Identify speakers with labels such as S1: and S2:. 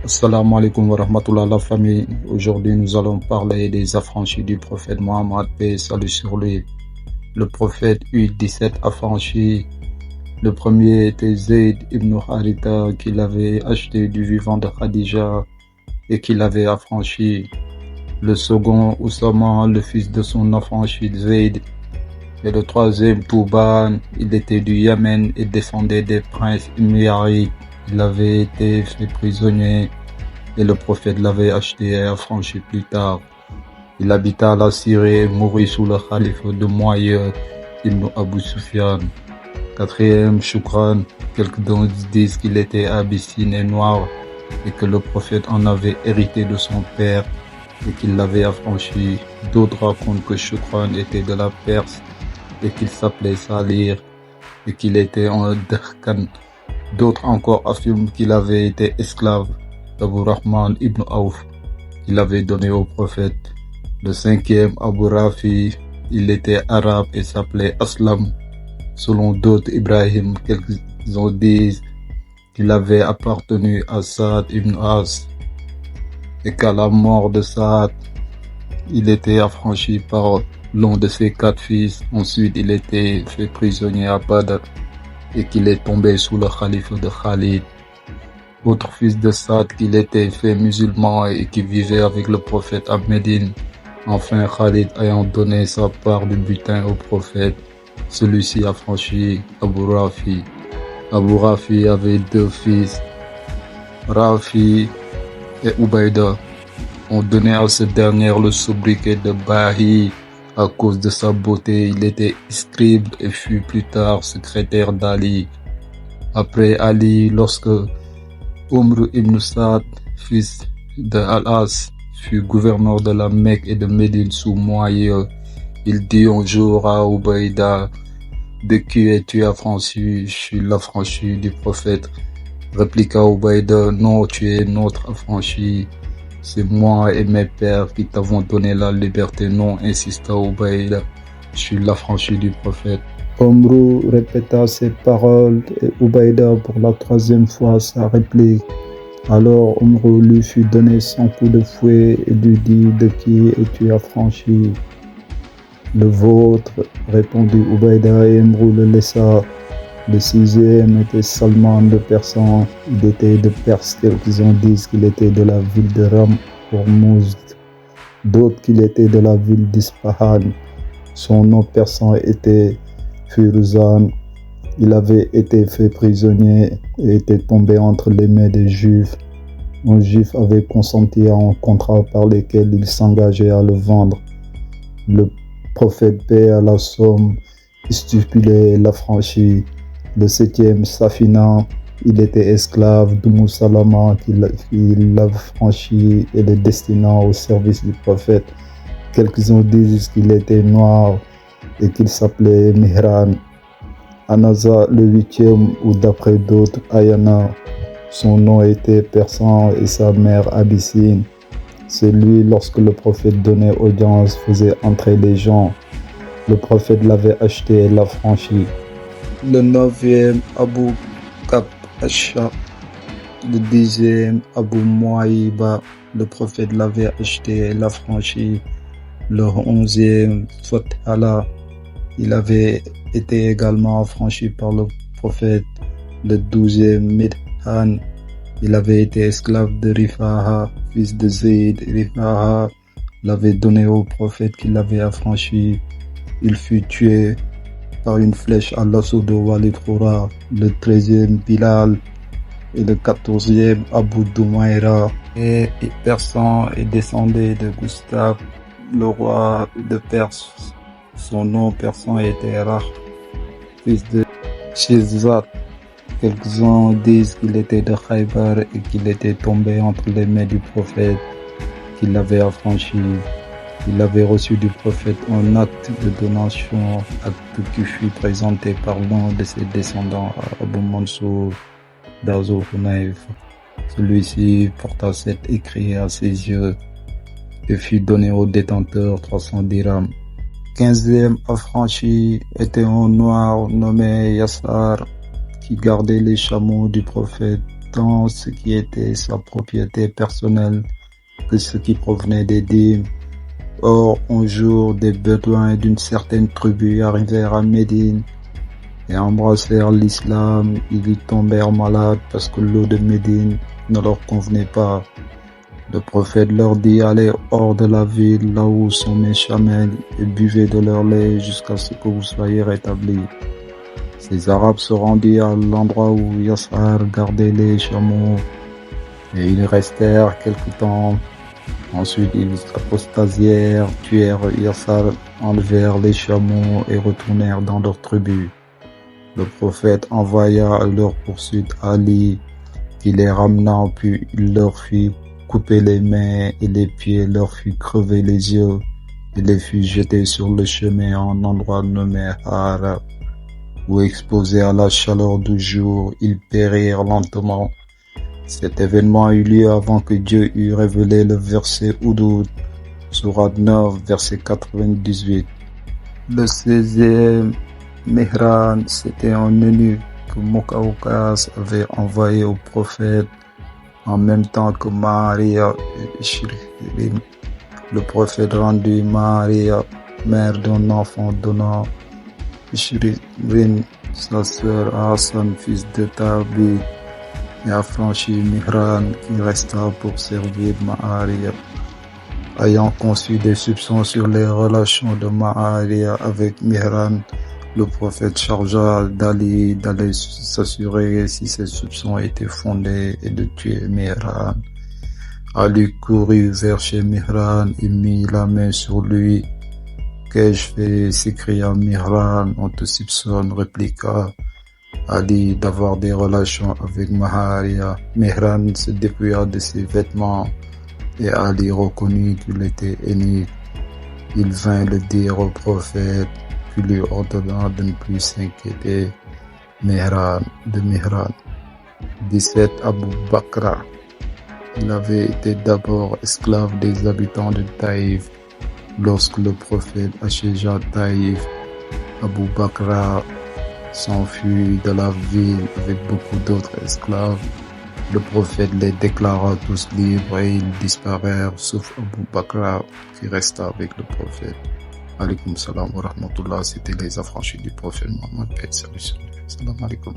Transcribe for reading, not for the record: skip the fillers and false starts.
S1: Assalamu alaikum wa rahmatullah la famille. Aujourd'hui nous allons parler des affranchis du prophète Mohammed, paix et salut sur lui. Le prophète eut 17 affranchis. Le premier était Zayd ibn Haritha qu'il avait acheté du vivant de Khadija et qu'il avait affranchi. Le second Oussama, le fils de son affranchi Zayd. Et le troisième Touban, il était du Yémen et descendait des princes Imyari. Il avait été fait prisonnier et le prophète l'avait acheté et affranchi plus tard. Il habita la Syrie et mourut sous le calife de Muayyad ibn Abu Sufyan. Quatrième Shukran, quelques-uns disent qu'il était abyssine et noir et que le prophète en avait hérité de son père et qu'il l'avait affranchi. D'autres racontent que Shukran était de la Perse et qu'il s'appelait Salir et qu'il était en Dahkan. D'autres encore affirment qu'il avait été esclave d'Abu Rahman ibn Auf, qu'il avait donné au prophète. Le cinquième Abu Rafi, il était arabe et s'appelait Aslam. Selon d'autres, Ibrahim, quelques-uns disent qu'il avait appartenu à Saad ibn As et qu'à la mort de Saad, il était affranchi par l'un de ses 4 fils. Ensuite, il était fait prisonnier à Badr et qu'il est tombé sous le calife de Khalid. Autre fils de Saad qu'il était fait musulman et qui vivait avec le prophète à Médine. Enfin, Khalid ayant donné sa part du butin au prophète, celui-ci a franchi Abu Rafi. Abu Rafi avait 2 fils, Rafi et Ubaïda. On donnait à ce dernier le sobriquet de Bahi à cause de sa beauté. Il était scribe et fut plus tard secrétaire d'Ali. Après Ali, lorsque Umr ibn Saad, fils de Al-As, fut gouverneur de la Mecque et de Médine sous Muayyad, il dit un jour à Ubaïda: de qui es-tu affranchi? Je suis l'affranchi du prophète. Répliqua Ubaïda: non, tu es notre affranchi. C'est moi et mes pères qui t'avons donné la liberté. Non, insista Ubaïda, je suis l'affranchi du prophète. Omrou répéta ces paroles et Ubaïda pour la 3e fois sa réplique. Alors Omrou lui fut donné son coup de fouet et lui dit: de qui es-tu affranchi? Le vôtre, répondit Ubaïda, et Omrou le laissa. Le 6e était Salman de Persan. Il était de Perse. Quelques-uns disent qu'il était de la ville de Ram, Hormuz. D'autres qu'il était de la ville d'Ispahan. Son nom persan était Firuzan. Il avait été fait prisonnier et était tombé entre les mains des Juifs. Un Juif avait consenti à un contrat par lequel il s'engageait à le vendre. Le prophète paya la somme stipulée et l'affranchit. Le 7e Safina, il était esclave d'Umm Salama qu'il l'affranchit et le destina au service du prophète. Quelques-uns disent qu'il était noir et qu'il s'appelait Mihran. Anaza, le 8e, ou d'après d'autres, Ayana, son nom était persan et sa mère abyssine. C'est lui, lorsque le prophète donnait audience, faisait entrer les gens. Le prophète l'avait acheté et l'affranchi. Le 9e Abu Kabasha. Le 10e Abu Muayba. Le prophète l'avait acheté et l'affranchi. Le 11e Fathala. Il avait été également affranchi par le prophète. Le 12e Midhan. Il avait été esclave de Rifaha, fils de Zayd. Rifaha l'avait donné au prophète qui l'avait affranchi. Il fut tué par une flèche à l'assaut de Walid Khoura. Le 13e Bilal et le 14e Abu Dumaira. Et persan et descendait de Gustave, le roi de Perse. Son nom persan était Rah, fils de Shizat. Quelques-uns disent qu'il était de Khaybar et qu'il était tombé entre les mains du prophète, qu'il l'avait affranchi. Il avait reçu du prophète un acte de donation, acte qui fut présenté par l'un de ses descendants, Abu Mansour d'Azur Hunaif. Celui-ci porta cet écrit à ses yeux et fut donné au détenteur 300 dirhams. 15e affranchi était un noir nommé Yassar qui gardait les chameaux du prophète. tant ce qui était sa propriété personnelle que ce qui provenait des dîmes. Or, un jour, des Bédouins d'une certaine tribu arrivèrent à Médine et embrassèrent l'islam. Ils y tombèrent malades parce que l'eau de Médine ne leur convenait pas. Le prophète leur dit: allez hors de la ville, là où sont mes chamelles, et buvez de leur lait jusqu'à ce que vous soyez rétablis. Ces Arabes se rendirent à l'endroit où Yassar gardait les chameaux, et ils restèrent quelque temps. Ensuite, ils apostasièrent, tuèrent Yassar, enlevèrent les chameaux et retournèrent dans leur tribu. Le prophète envoya à leur poursuite Ali, qui les ramena, puis il leur fit couper les mains et les pieds, leur fit crever les yeux et les fit jeter sur le chemin en endroit nommé Hara, où exposés à la chaleur du jour, ils périrent lentement. Cet événement eut lieu avant que Dieu eût révélé le verset Houdoud, sourate 9, verset 98. Le 16e Mihran, c'était un eunuque que Muqawqas avait envoyé au prophète en même temps que Maria et Shirrim. Le prophète rendit Maria, mère d'un enfant, donnant Shirrim, sa sœur, à Hassan, fils de Tarbit, et affranchit Mihran, qui resta pour servir Maria. Ayant conçu des soupçons sur les relations de Maria avec Mihran, le prophète chargea d'Ali d'aller s'assurer si ces soupçons étaient fondés et de tuer Mihran. Ali courut vers chez Mihran et mit la main sur lui. Qu'ai-je fait? S'écria Mihran. On te soupçonne, répliqua Ali, d'avoir des relations avec Maria. Mihran se dépouilla de ses vêtements et Ali reconnut qu'il était eunuque. Il vint le dire au prophète, puis lui ordonna de ne plus s'inquiéter de Mihran. 17. Abu Bakra. Il avait été d'abord esclave des habitants de Taïf. Lorsque le prophète assiégea Taïf, Abu Bakra s'enfuit de la ville avec beaucoup d'autres esclaves. Le prophète les déclara tous libres et ils disparurent, sauf Abu Bakra qui resta avec le prophète. Alaykoum salam wa rahmatullah, c'était les affranchis du prophète Mohammed. Salam alaikum.